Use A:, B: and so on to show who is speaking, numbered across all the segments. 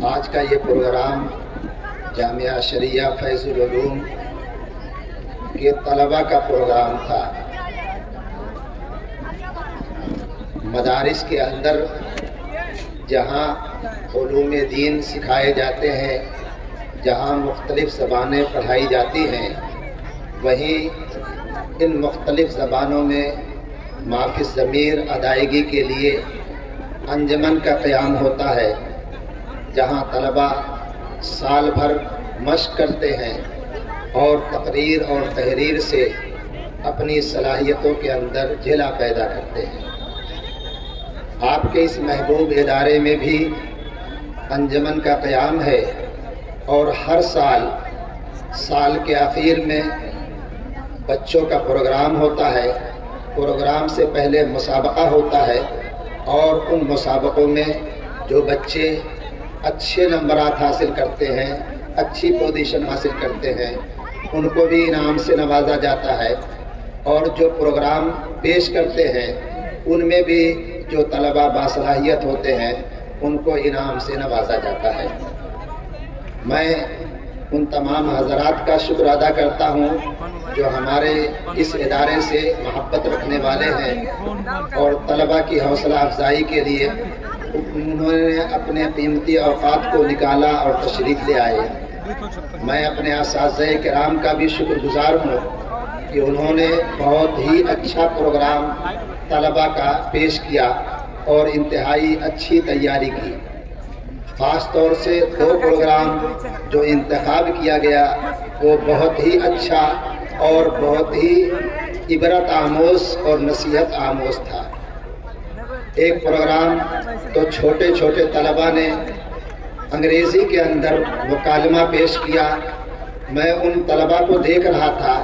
A: آج کا یہ پروگرام جامعہ شریعہ فیض العلوم کے طلباء کا پروگرام تھا۔ مدارس کے اندر جہاں علوم دین سکھائے جاتے ہیں، جہاں مختلف زبانیں پڑھائی جاتی ہیں، وہیں ان مختلف زبانوں میں معاف الضمیر ادائیگی کے لیے انجمن کا قیام ہوتا ہے، جہاں طلباء سال بھر مشق کرتے ہیں اور تقریر اور تحریر سے اپنی صلاحیتوں کے اندر جھلا پیدا کرتے ہیں۔ آپ کے اس محبوب ادارے میں بھی انجمن کا قیام ہے اور ہر سال کے آخر میں بچوں کا پروگرام ہوتا ہے۔ پروگرام سے پہلے مسابقہ ہوتا ہے اور ان مسابقوں میں جو بچے اچھے نمبرات حاصل کرتے ہیں، اچھی پوزیشن حاصل کرتے ہیں، ان کو بھی انعام سے نوازا جاتا ہے، اور جو پروگرام پیش کرتے ہیں ان میں بھی جو طلباء باصلاحیت ہوتے ہیں ان کو انعام سے نوازا جاتا ہے۔ میں ان تمام حضرات کا شکر ادا کرتا ہوں جو ہمارے اس ادارے سے محبت رکھنے والے ہیں اور طلباء کی حوصلہ افزائی کے لیے انہوں نے اپنے قیمتی اوقات کو نکالا اور تشریف لے آئے۔ میں اپنے اساتذہ کرام کا بھی شکر گزار ہوں کہ انہوں نے بہت ہی اچھا پروگرام طلباء کا پیش کیا اور انتہائی اچھی تیاری کی۔ خاص طور سے 2 پروگرام جو انتخاب کیا گیا وہ بہت ہی اچھا اور بہت ہی عبرت آموز اور نصیحت آموز تھا۔ ایک پروگرام تو چھوٹے طلباء نے انگریزی کے اندر مکالمہ پیش کیا۔ میں ان طلباء کو دیکھ رہا تھا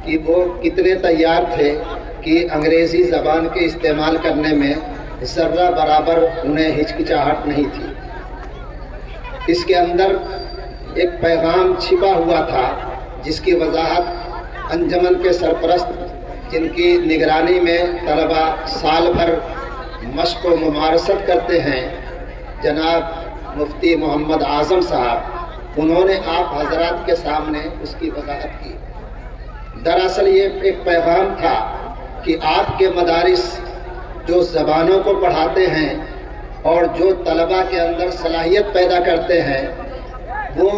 A: کہ وہ کتنے تیار تھے کہ انگریزی زبان کے استعمال کرنے میں ذرہ برابر انہیں ہچکچاہٹ نہیں تھی۔ اس کے اندر ایک پیغام چھپا ہوا تھا جس کی وضاحت انجمن کے سرپرست جن کی نگرانی میں طلباء سال بھر مشق و ممارست کرتے ہیں، جناب مفتی محمد اعظم صاحب، انہوں نے آپ حضرات کے سامنے اس کی وضاحت کی۔ دراصل یہ ایک پیغام تھا کہ آپ کے مدارس جو زبانوں کو پڑھاتے ہیں اور جو طلباء کے اندر صلاحیت پیدا کرتے ہیں، وہ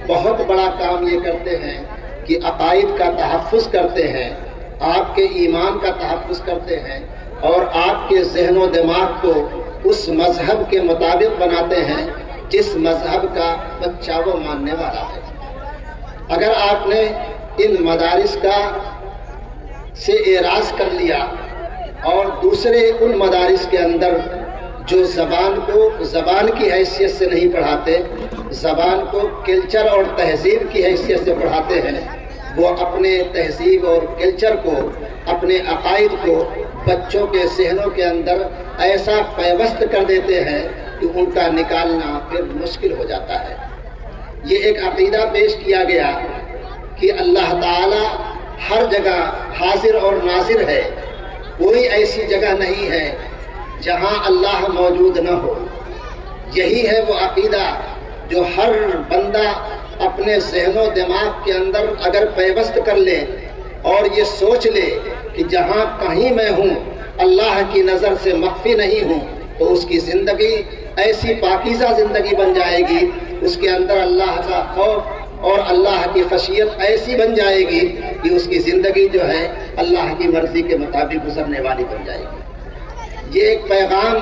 A: بہت بڑا کام یہ کرتے ہیں کہ عقائد کا تحفظ کرتے ہیں، آپ کے ایمان کا تحفظ کرتے ہیں اور آپ کے ذہن و دماغ کو اس مذہب کے مطابق بناتے ہیں جس مذہب کا بچہ وہ ماننے والا ہے۔ اگر آپ نے ان مدارس سے اعراض کر لیا اور دوسرے ان مدارس کے اندر جو زبان کو زبان کی حیثیت سے نہیں پڑھاتے، زبان کو کلچر اور تہذیب کی حیثیت سے پڑھاتے ہیں، وہ اپنے تہذیب اور کلچر کو، اپنے عقائد کو بچوں کے ذہنوں کے اندر ایسا پیوست کر دیتے ہیں کہ ان کا نکالنا پھر مشکل ہو جاتا ہے۔ یہ ایک عقیدہ پیش کیا گیا کہ اللہ تعالی ہر جگہ حاضر اور ناظر ہے، کوئی ایسی جگہ نہیں ہے جہاں اللہ موجود نہ ہو۔ یہی ہے وہ عقیدہ جو ہر بندہ اپنے ذہن و دماغ کے اندر اگر پیوست کر لے اور یہ سوچ لے کہ جہاں کہیں میں ہوں اللہ کی نظر سے مخفی نہیں ہوں، تو اس کی زندگی ایسی پاکیزہ زندگی بن جائے گی، اس کے اندر اللہ کا خوف اور اللہ کی خشیت ایسی بن جائے گی کہ اس کی زندگی جو ہے اللہ کی مرضی کے مطابق گزرنے والی بن جائے گی۔ یہ ایک پیغام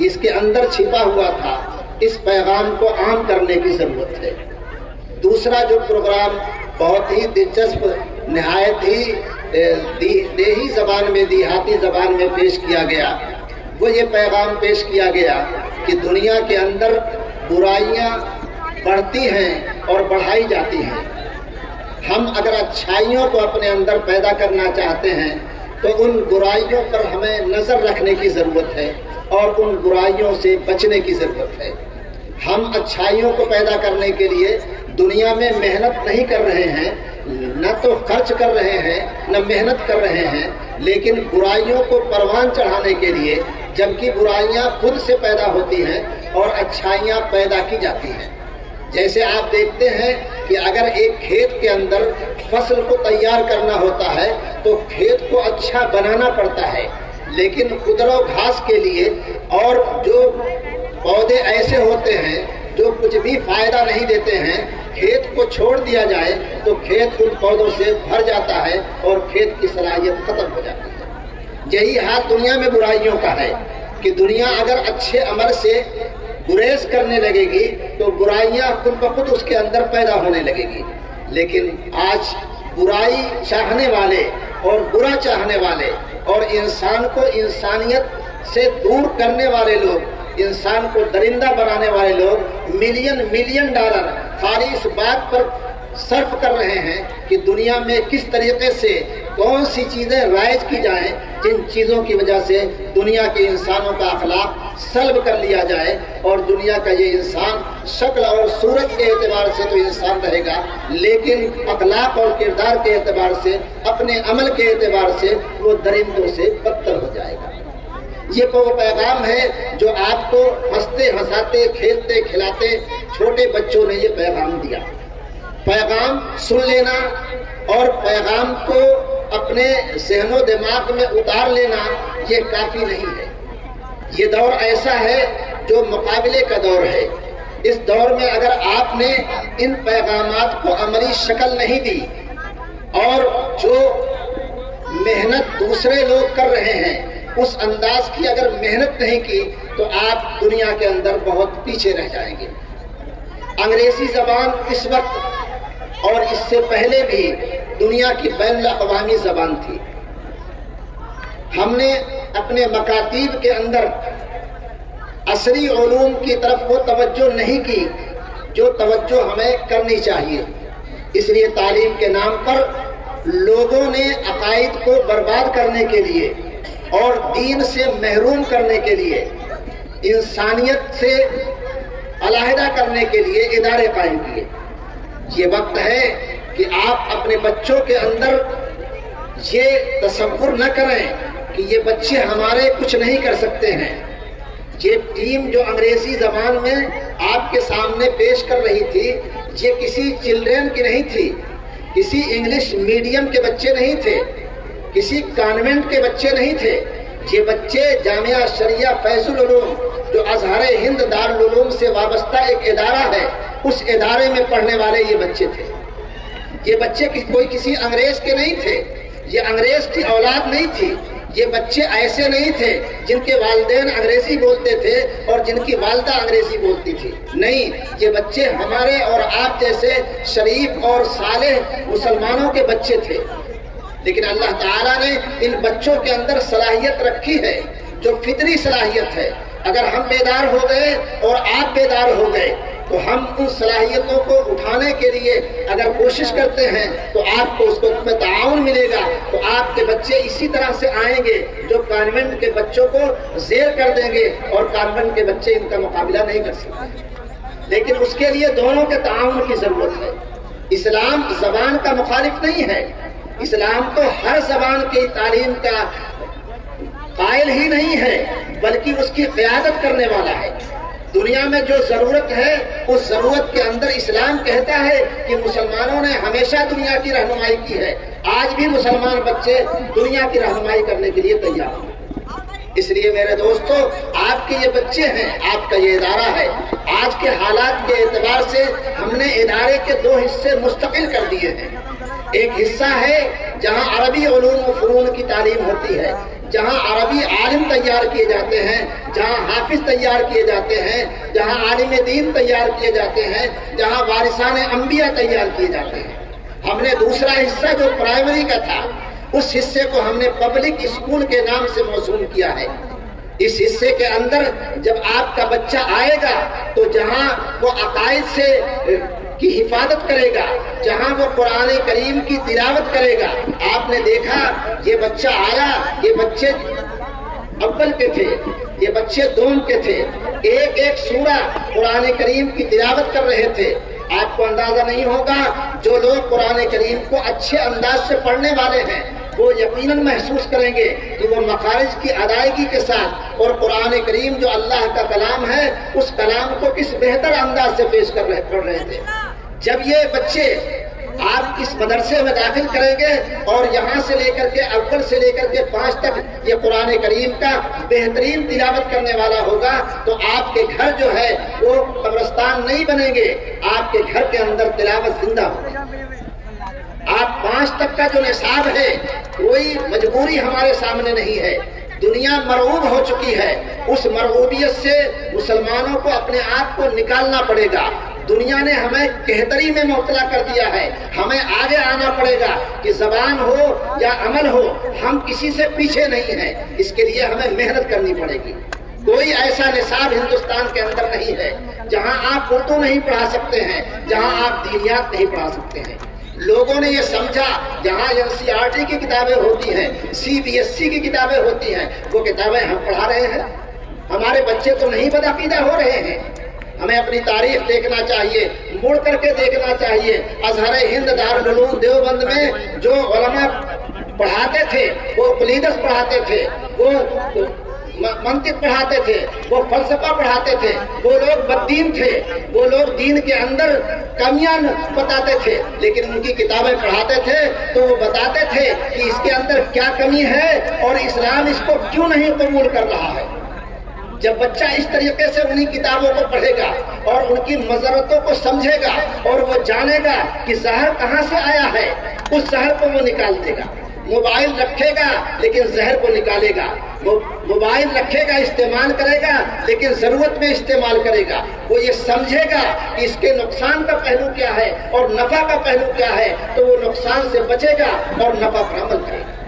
A: اس کے اندر چھپا ہوا تھا، اس پیغام کو عام کرنے کی ضرورت ہے۔ دوسرا جو پروگرام بہت ہی دلچسپ، نہایت ہی دیہی زبان میں، دیہاتی زبان میں پیش کیا گیا، وہ یہ پیغام پیش کیا گیا کہ دنیا کے اندر برائیاں بڑھتی ہیں اور بڑھائی جاتی ہیں۔ ہم اگر اچھائیوں کو اپنے اندر پیدا کرنا چاہتے ہیں تو ان برائیوں پر ہمیں نظر رکھنے کی ضرورت ہے اور ان برائیوں سے بچنے کی ضرورت ہے۔ ہم اچھائیوں کو پیدا کرنے کے لیے دنیا میں محنت نہیں کر رہے ہیں، نہ تو خرچ کر رہے ہیں نہ محنت کر رہے ہیں، لیکن برائیوں کو پروان چڑھانے کے لیے، جبکہ برائیاں خود سے پیدا ہوتی ہیں اور اچھائیاں پیدا کی جاتی ہیں۔ جیسے آپ دیکھتے ہیں کہ اگر ایک کھیت کے اندر فصل کو تیار کرنا ہوتا ہے تو کھیت کو اچھا بنانا پڑتا ہے، لیکن خضر و گھاس کے لیے اور جو پودے ایسے ہوتے ہیں جو کچھ بھی فائدہ نہیں دیتے ہیں، کھیت کو چھوڑ دیا جائے تو کھیت ان پودوں سے بھر جاتا ہے اور کھیت کی صلاحیت ختم ہو جاتی ہے۔ یہی حال دنیا میں برائیوں کا ہے کہ دنیا اگر اچھے عمل سے گریز کرنے لگے گی تو برائیاں خود بخود اس کے اندر پیدا ہونے لگے گی، لیکن آج برائی چاہنے والے اور برا چاہنے والے اور انسان کو انسانیت سے دور کرنے والے لوگ، انسان کو درندہ بنانے والے لوگ ملین ڈالر خالی اس بات پر صرف کر رہے ہیں کہ دنیا میں کس طریقے سے کون سی چیزیں رائج کی جائیں جن چیزوں کی وجہ سے دنیا کے انسانوں کا اخلاق سلب کر لیا جائے، اور دنیا کا یہ انسان شکل اور صورت کے اعتبار سے تو انسان رہے گا، لیکن اخلاق اور کردار کے اعتبار سے، اپنے عمل کے اعتبار سے وہ درندوں سے بدتر ہو جائے گا۔ یہ وہ پیغام ہے جو آپ کو ہنستے ہنساتے کھیلتے کھلاتے چھوٹے بچوں نے یہ پیغام دیا۔ پیغام سن لینا اور پیغام کو اپنے ذہن و دماغ میں اتار لینا یہ کافی نہیں ہے۔ یہ دور ایسا ہے جو مقابلے کا دور ہے۔ اس دور میں اگر آپ نے ان پیغامات کو عملی شکل نہیں دی اور جو محنت دوسرے لوگ کر رہے ہیں اس انداز کی اگر محنت نہیں کی تو آپ دنیا کے اندر بہت پیچھے رہ جائیں گے۔ انگریزی زبان اس وقت اور اس سے پہلے بھی دنیا کی بین الاقوامی زبان تھی۔ ہم نے اپنے مکاتیب کے اندر عصری علوم کی طرف وہ توجہ نہیں کی جو توجہ ہمیں کرنی چاہیے۔ اس لیے تعلیم کے نام پر لوگوں نے عقائد کو برباد کرنے کے لیے اور دین سے محروم کرنے کے لیے، انسانیت سے علیحدہ کرنے کے لیے ادارے قائم کیے۔ یہ وقت ہے کہ آپ اپنے بچوں کے اندر یہ تصور نہ کریں کہ یہ بچے ہمارے کچھ نہیں کر سکتے ہیں۔ یہ ٹیم جو انگریزی زبان میں آپ کے سامنے پیش کر رہی تھی یہ کسی چلڈرن کی نہیں تھی، کسی انگلش میڈیم کے بچے نہیں تھے، کسی کانوینٹ کے بچے نہیں تھے۔ یہ بچے جامعہ شریعہ فیض العلوم جو ازہر ہند دارالعلوم سے وابستہ ایک ادارہ ہے، اس ادارے میں پڑھنے والے یہ بچے تھے۔ یہ بچے کوئی کسی انگریز کے نہیں تھے، یہ انگریز کی اولاد نہیں تھی۔ یہ بچے ایسے نہیں تھے جن کے والدین انگریزی بولتے تھے اور جن کی والدہ انگریزی بولتی تھی، نہیں، یہ بچے ہمارے اور آپ جیسے شریف اور صالح مسلمانوں کے بچے تھے۔ لیکن اللہ تعالیٰ نے ان بچوں کے اندر صلاحیت رکھی ہے جو فطری صلاحیت ہے۔ اگر ہم بیدار ہو گئے اور آپ بیدار ہو گئے تو ہم ان صلاحیتوں کو اٹھانے کے لیے اگر کوشش کرتے ہیں تو آپ کو اس کو میں تعاون ملے گا، تو آپ کے بچے اسی طرح سے آئیں گے جو کانوینٹ کے بچوں کو زیر کر دیں گے اور کانوینٹ کے بچے ان کا مقابلہ نہیں کر سکتے۔ لیکن اس کے لیے دونوں کے تعاون کی ضرورت ہے۔ اسلام زبان کا مخالف نہیں ہے، اسلام تو ہر زبان کی تعلیم کا قائل ہی نہیں ہے بلکہ اس کی قیادت کرنے والا ہے۔ دنیا میں جو ضرورت ہے اس ضرورت کے اندر اسلام کہتا ہے کہ مسلمانوں نے ہمیشہ دنیا کی رہنمائی کی ہے، آج بھی مسلمان بچے دنیا کی رہنمائی کرنے کے لیے تیار ہیں۔ اس لیے میرے دوستو، آپ کے یہ بچے ہیں، آپ کا یہ ادارہ ہے۔ آج کے حالات کے اعتبار سے ہم نے ادارے کے دو حصے مستقل کر دیے ہیں۔ ایک حصہ ہے جہاں عربی علوم و فنون کی تعلیم ہوتی ہے، جہاں عربی عالم تیار کیے جاتے ہیں، جہاں حافظ تیار کیے جاتے ہیں، جہاں عالم دین تیار کیے جاتے ہیں، جہاں وارثان انبیاء تیار کیے جاتے ہیں۔ ہم نے دوسرا حصہ جو پرائمری کا تھا اس حصے کو ہم نے پبلک اسکول کے نام سے موسوم کیا ہے۔ اس حصے کے اندر جب آپ کا بچہ آئے گا تو جہاں وہ عقائد سے کی حفاظت کرے گا، جہاں وہ قرآن کریم کی تلاوت کرے گا۔ آپ نے دیکھا یہ بچہ آیا، یہ بچے اول کے تھے، یہ بچے دوم کے تھے، ایک ایک سورہ قرآن کریم کی تلاوت کر رہے تھے۔ آپ کو اندازہ نہیں ہوگا جو لوگ قرآن کریم کو اچھے انداز سے پڑھنے والے ہیں وہ یقیناً محسوس کریں گے کہ وہ مخارج کی ادائیگی کے ساتھ اور قرآن کریم جو اللہ کا کلام ہے اس کلام کو کس بہتر انداز سے پیش کر رہے تھے۔ جب یہ بچے آپ اس مدرسے میں داخل کریں گے اور یہاں سے لے کر کے اول سے لے کر کے 5 تک یہ قرآن کریم کا بہترین تلاوت کرنے والا ہوگا تو آپ کے گھر جو ہے وہ قبرستان نہیں بنیں گے، آپ کے گھر کے اندر تلاوت زندہ ہوگی۔ آپ 5 تک کا جو نصاب ہے کوئی مجبوری ہمارے سامنے نہیں ہے، دنیا مرغوب ہو چکی ہے، اس مرغوبیت سے مسلمانوں کو اپنے آپ کو نکالنا پڑے گا۔ دنیا نے ہمیں کہتری میں مبتلا کر دیا ہے، ہمیں آگے آنا پڑے گا کہ زبان ہو یا عمل ہو، ہم کسی سے پیچھے نہیں ہیں، اس کے لیے ہمیں محنت کرنی پڑے گی۔ کوئی ایسا نصاب ہندوستان کے اندر نہیں ہے جہاں آپ اردو نہیں پڑھا سکتے ہیں، جہاں آپ دینیات نہیں پڑھا سکتے ہیں۔ لوگوں نے یہ سمجھا جہاں NCERT کی کتابیں ہوتی ہیں، CBSE کی کتابیں ہوتی ہیں، وہ کتابیں ہم پڑھا رہے ہیں۔ ہمارے بچے تو نہیں بدعقیدہ ہو رہے ہیں۔ ہمیں اپنی تاریخ دیکھنا چاہیے، مڑ کر کے دیکھنا چاہیے۔ ازہر ہند دارالعلوم دیوبند میں جو علماء پڑھاتے تھے وہ اقلیدس پڑھاتے تھے، وہ منطق پڑھاتے تھے، وہ فلسفہ پڑھاتے تھے، وہ لوگ بددین تھے، وہ لوگ دین کے اندر کمیاں بتاتے تھے، لیکن ان کی کتابیں پڑھاتے تھے تو وہ بتاتے تھے کہ اس کے اندر کیا کمی ہے اور اسلام اس کو کیوں نہیں قبول کر رہا ہے۔ جب بچہ اس طریقے سے انہی کتابوں کو پڑھے گا اور ان کی مضرتوں کو سمجھے گا اور وہ جانے گا کہ زہر کہاں سے آیا ہے، اس زہر کو وہ نکال دے گا۔ موبائل رکھے گا لیکن زہر کو نکالے گا، موبائل رکھے گا استعمال کرے گا لیکن ضرورت میں استعمال کرے گا۔ وہ یہ سمجھے گا کہ اس کے نقصان کا پہلو کیا ہے اور نفع کا پہلو کیا ہے تو وہ نقصان سے بچے گا اور نفع پر عمل کرے گا۔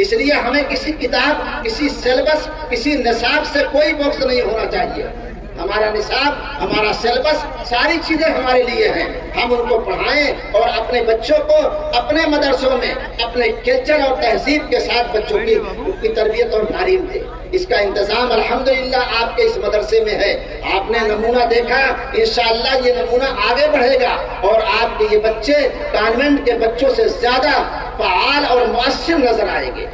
A: اس لیے ہمیں کسی کتاب، کسی سیلبس، کسی نصاب سے کوئی بغض نہیں ہونا چاہیے۔ ہمارا نصاب، ہمارا سیلبس، ساری چیزیں ہمارے لیے ہیں، ہم ان کو پڑھائیں اور اپنے بچوں کو اپنے مدرسوں میں اپنے کلچر اور تہذیب کے ساتھ بچوں کی تربیت اور تعلیم دیں۔ اس کا انتظام الحمدللہ آپ کے اس مدرسے میں ہے۔ آپ نے نمونہ دیکھا، انشاءاللہ یہ نمونہ آگے بڑھے گا اور آپ کے یہ بچے کانوینٹ کے بچوں سے زیادہ فعال اور مؤثر نظر آئیں گے۔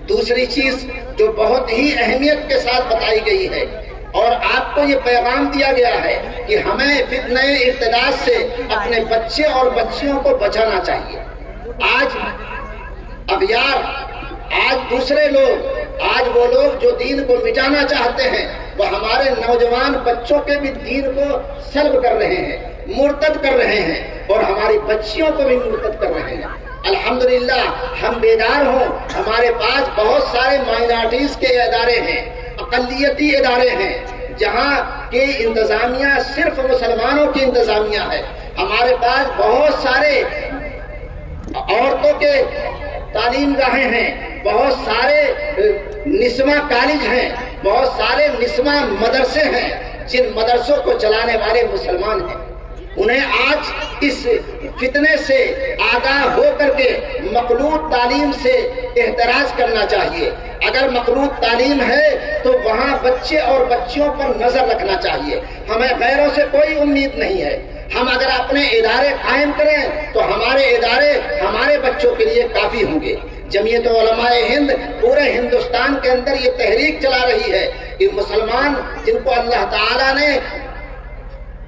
A: دوسری چیز جو بہت ہی اہمیت کے ساتھ بتائی گئی ہے اور آپ کو یہ پیغام دیا گیا ہے کہ ہمیں فتنہ ارتداد سے اپنے بچے اور بچیوں کو بچانا چاہیے۔ آج اغیار، آج دوسرے لوگ، آج وہ لوگ جو دین کو مٹانا چاہتے ہیں وہ ہمارے نوجوان بچوں کے بھی دین کو سلب کر رہے ہیں، مرتد کر رہے ہیں اور ہماری بچیوں کو بھی مرتد کر رہے ہیں۔ الحمدللہ ہم بیدار ہوں، ہمارے پاس بہت سارے مائنارٹیز کے ادارے ہیں، اقلیتی ادارے ہیں جہاں کی انتظامیہ صرف مسلمانوں کی انتظامیہ ہے۔ ہمارے پاس بہت سارے عورتوں کے تعلیم گاہیں ہیں، بہت سارے نسواں کالج ہیں، بہت سارے نسواں مدرسے ہیں جن مدرسوں کو چلانے والے مسلمان ہیں۔ انہیں آج اس فتنے سے آگاہ ہو کر کے مخلوط تعلیم سے احتراز کرنا چاہیے۔ اگر مخلوط تعلیم ہے تو وہاں بچے اور بچیوں پر نظر رکھنا چاہیے۔ ہمیں غیروں سے کوئی امید نہیں ہے۔ ہم اگر اپنے ادارے قائم کریں تو ہمارے ادارے ہمارے بچوں کے لیے کافی ہوں گے۔ جمعیت علماء ہند پورے ہندوستان کے اندر یہ تحریک چلا رہی ہے کہ مسلمان جن کو اللہ تعالیٰ نے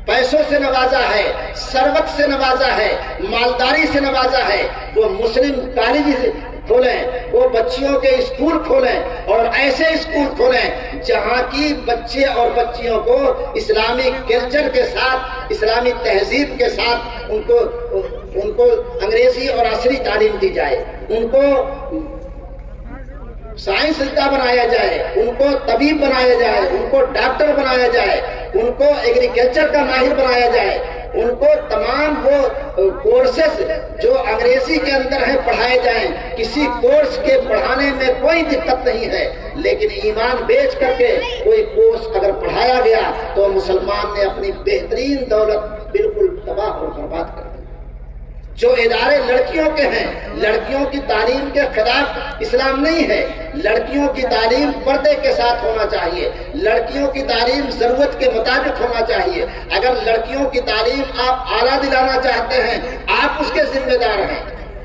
A: پیسوں سے نوازا ہے، ثروت سے نوازا ہے، مالداری سے نوازا ہے، وہ مسلم کالج کھولیں، وہ بچیوں کے اسکول کھولیں اور ایسے اسکول کھولیں جہاں کی بچے اور بچیوں کو اسلامی کلچر کے ساتھ، اسلامی تہذیب کے ساتھ ان کو انگریزی اور عصری تعلیم دی جائے، ان کو سائنسداں بنایا جائے، ان کو طبیب بنایا جائے، ان کو ڈاکٹر بنایا جائے، ان کو ایگریکلچر کا ماہر بنایا جائے، ان کو تمام وہ کورسز جو انگریزی کے اندر ہیں پڑھائے جائیں۔ کسی کورس کے پڑھانے میں کوئی دقت نہیں ہے، لیکن ایمان بیچ کر کے کوئی کورس اگر پڑھایا گیا تو مسلمان نے اپنی بہترین دولت بالکل تباہ اور برباد کر دی۔ جو ادارے لڑکیوں کے ہیں، لڑکیوں کی تعلیم کے خلاف اسلام نہیں ہے۔ لڑکیوں کی تعلیم پردے کے ساتھ ہونا چاہیے، لڑکیوں کی تعلیم ضرورت کے مطابق ہونا چاہیے۔ اگر لڑکیوں کی تعلیم آپ اعلیٰ دلانا چاہتے ہیں، آپ اس کے ذمہ دار ہیں۔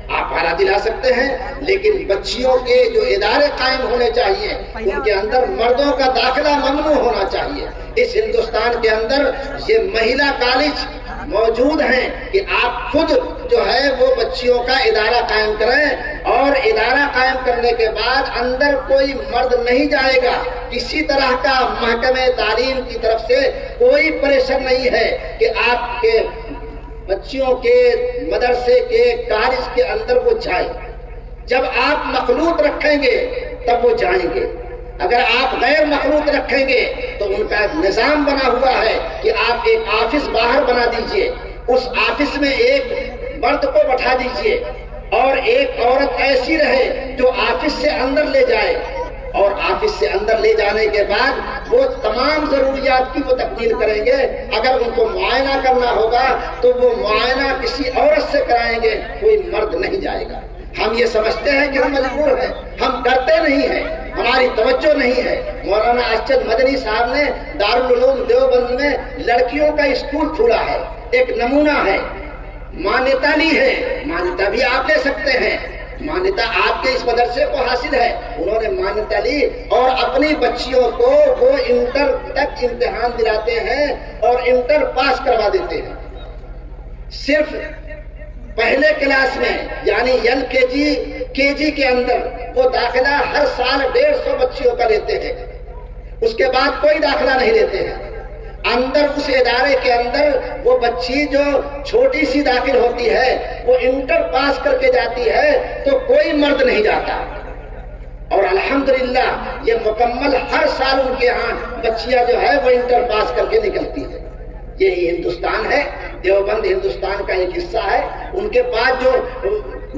A: آپ پہلا دلا سکتے ہیں، لیکن بچیوں کے جو ادارے قائم ہونے چاہیے ان کے اندر مردوں کا داخلہ ممنوع ہونا چاہیے۔ اس ہندوستان کے اندر یہ مہیلا کالج موجود ہیں کہ آپ خود جو ہے وہ بچیوں کا ادارہ قائم کریں، اور ادارہ قائم کرنے کے بعد اندر کوئی مرد نہیں جائے گا، کسی طرح کا محکمہ تعلیم کی طرف سے کوئی پریشر نہیں ہے کہ آپ کے بچیوں کے مدرسے کے کالج کے اندر وہ جائیں۔ جب آپ مخلوط رکھیں گے تب وہ جائیں گے، اگر آپ غیر مخلوط رکھیں گے تو ان کا نظام بنا ہوا ہے کہ آپ ایک آفس باہر بنا دیجئے، اس آفس میں ایک مرد کو بٹھا دیجئے اور ایک عورت ایسی رہے جو آفس سے اندر لے جائے، اور آفس سے اندر لے جانے کے بعد وہ تمام ضروریات کی وہ تکمیل کریں گے۔ اگر ان کو معائنہ کرنا ہوگا تو وہ معائنہ کسی عورت سے کرائیں گے، کوئی مرد نہیں جائے گا۔ ہم یہ سمجھتے ہیں کہ ہم مجبور ہیں، ہم کرتے نہیں ہیں، ہماری توجہ نہیں ہے۔ مولانا ارشد مدنی صاحب نے دارالعلوم دیوبند میں لڑکیوں کا اسکول کھولا ہے، ایک نمونہ ہے، مانیتا لی ہے، مانیتا بھی آپ لے سکتے ہیں، مانیتا آپ کے اس مدرسے کو حاصل ہے، انہوں نے مانیتا لی اور اپنی بچیوں کو وہ انٹر تک امتحان دلاتے ہیں اور انٹر پاس کروا دیتے ہیں۔ صرف پہلے کلاس میں یعنی ایل کے جی کے اندر وہ داخلہ ہر سال 150 بچیوں کا لیتے ہیں، اس کے بعد کوئی داخلہ نہیں لیتے ہیں۔ اندر اس ادارے کے اندر وہ بچی جو چھوٹی سی داخل ہوتی ہے وہ انٹر پاس کر کے جاتی ہے تو کوئی مرد نہیں جاتا، اور الحمدللہ یہ مکمل ہر سال ان کے ہاں بچیاں جو ہے وہ انٹر پاس کر کے نکلتی ہے۔ یہی ہندوستان ہے، دیوبند ہندوستان کا ایک حصہ ہے، ان کے پاس جو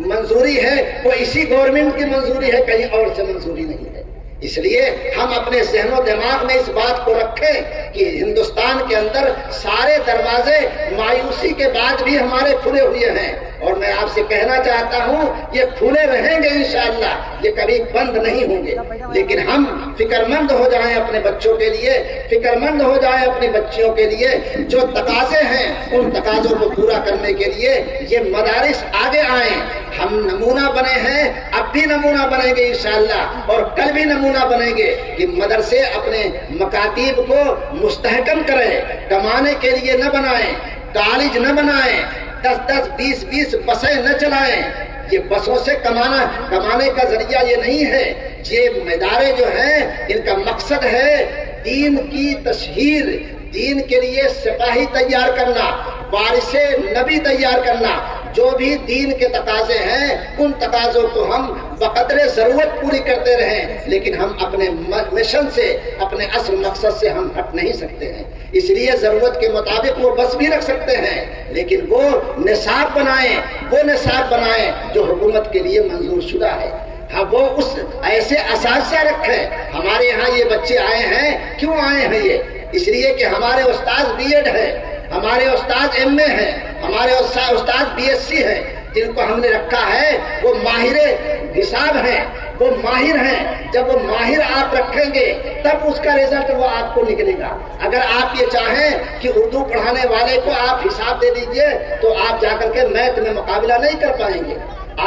A: منظوری ہے وہ اسی گورنمنٹ کی منظوری ہے، کہیں اور سے منظوری نہیں ہے۔ اس لیے ہم اپنے ذہن و دماغ میں اس بات کو رکھیں کہ ہندوستان کے اندر سارے دروازے مایوسی کے بعد بھی ہمارے کھلے ہوئے ہیں، اور میں آپ سے کہنا چاہتا ہوں یہ کھلے رہیں گے انشاءاللہ، یہ کبھی بند نہیں ہوں گے، لیکن ہم فکر مند ہو جائیں اپنے بچوں کے لیے، فکر مند ہو جائیں اپنی بچیوں کے لیے، جو تقاضے ہیں ان تقاضوں کو پورا کرنے کے لیے یہ مدارس آگے آئیں۔ ہم نمونہ بنے ہیں، اب بھی نمونہ بنیں گے انشاءاللہ، اور کل بھی نمونہ بنیں گے کہ مدرسے اپنے مکاتیب کو مستحکم کریں، کمانے کے لیے نہ بنائیں، کالج نہ بنائیں، 10 20 بسیں نہ چلائیں۔ یہ بسوں سے کمانے کا ذریعہ یہ نہیں ہے، یہ ادارے جو ہیں ان کا مقصد ہے دین کی تشہیر، دین کے لیے سپاہی تیار کرنا، وارث نبی تیار کرنا۔ جو بھی دین کے تقاضے ہیں ان تقاضوں کو ہم بقدر ضرورت پوری کرتے رہیں، لیکن ہم اپنے مشن سے، اپنے اصل مقصد سے ہم ہٹ نہیں سکتے ہیں۔ اس لیے ضرورت کے مطابق وہ بس بھی رکھ سکتے ہیں، لیکن وہ نصاب بنائیں جو حکومت کے لیے منظور شدہ ہے۔ ہاں وہ اس ایسے اساتذہ رکھیں۔ ہمارے یہاں یہ بچے آئے ہیں، کیوں آئے ہیں؟ یہ اس لیے کہ ہمارے استاد بی ایڈ ہے، ہمارے استاد ایم اے ہیں، ہمارے استاد بی ایس سی ہیں، جن کو ہم نے رکھا ہے وہ ماہر حساب ہیں، وہ ماہر ہیں۔ جب وہ ماہر آپ رکھیں گے تب اس کا رزلٹ وہ آپ کو نکلے گا۔ اگر آپ یہ چاہیں کہ اردو پڑھانے والے کو آپ حساب دے دیجئے تو آپ جا کر کے میتھ میں مقابلہ نہیں کر پائیں گے۔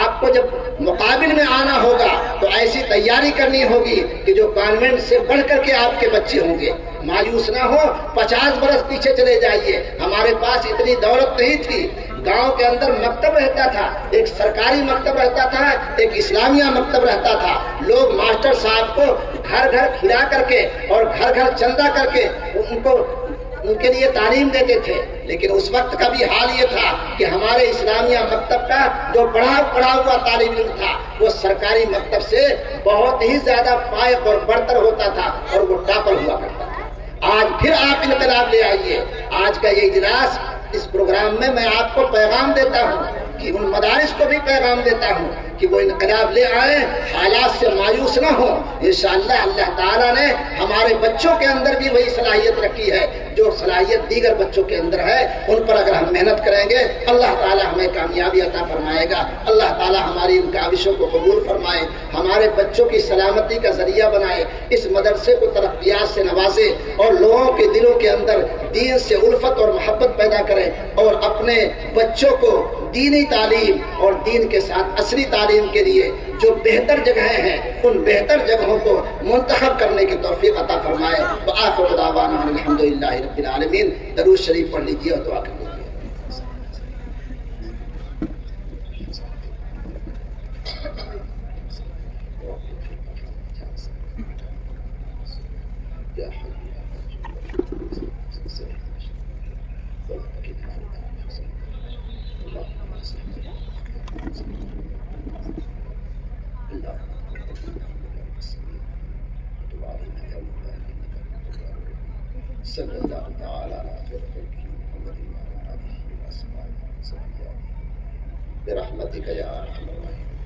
A: آپ کو جب مقابل میں آنا ہوگا تو ایسی تیاری کرنی ہوگی کہ جو کانوینٹ سے بڑھ کر کے آپ کے بچے ہوں گے۔ مایوس نہ ہو، 50 برس پیچھے چلے جائیے، ہمارے پاس اتنی دولت نہیں تھی۔ گاؤں کے اندر مکتب رہتا تھا، ایک سرکاری مکتب رہتا تھا، ایک اسلامیہ مکتب رہتا تھا۔ لوگ ماسٹر صاحب کو گھر گھر کھلا کر کے اور گھر گھر چندہ کر کے ان کے لیے تعلیم دیتے تھے، لیکن اس وقت کا بھی حال یہ تھا کہ ہمارے اسلامیہ مکتب کا جو پڑھا ہوا طالب علم تھا وہ سرکاری مکتب سے بہت ہی زیادہ فائق اور برتر ہوتا تھا اور وہ ٹاپر ہوا کرتا تھا۔ آج پھر آپ انقلاب لے آئیے۔ آج کا یہ اجلاس، اس پروگرام میں میں آپ کو پیغام دیتا ہوں کہ ان مدارس کو بھی پیغام دیتا ہوں کہ وہ انقلاب لے آئیں، حالات سے مایوس نہ ہوں۔ انشاءاللہ اللہ تعالیٰ نے ہمارے بچوں کے اندر بھی وہی صلاحیت رکھی ہے جو صلاحیت دیگر بچوں کے اندر ہے۔ ان پر اگر ہم محنت کریں گے اللہ تعالیٰ ہمیں کامیابی عطا فرمائے گا۔ اللہ تعالیٰ ہماری ان کاوشوں کو قبول فرمائے، ہمارے بچوں کی سلامتی کا ذریعہ بنائے، اس مدرسے کو ترقیات سے نوازے اور لوگوں کے دلوں کے اندر دین سے الفت اور محبت پیدا کرے، اور اپنے بچوں کو دینی تعلیم اور دین کے ساتھ عصری تعلیم کے لیے جو بہتر جگہیں ہیں ان بہتر جگہوں کو منتخب کرنے کی توفیق عطا فرمائے۔ وآخر دعوانا الحمدللہ رب العالمین۔ درود شریف پڑھ لیجیے اور دعا کر لیجیے۔ صلی اللہ تعالی علیہ وسلم برحمتک یا ارحم الراحمین۔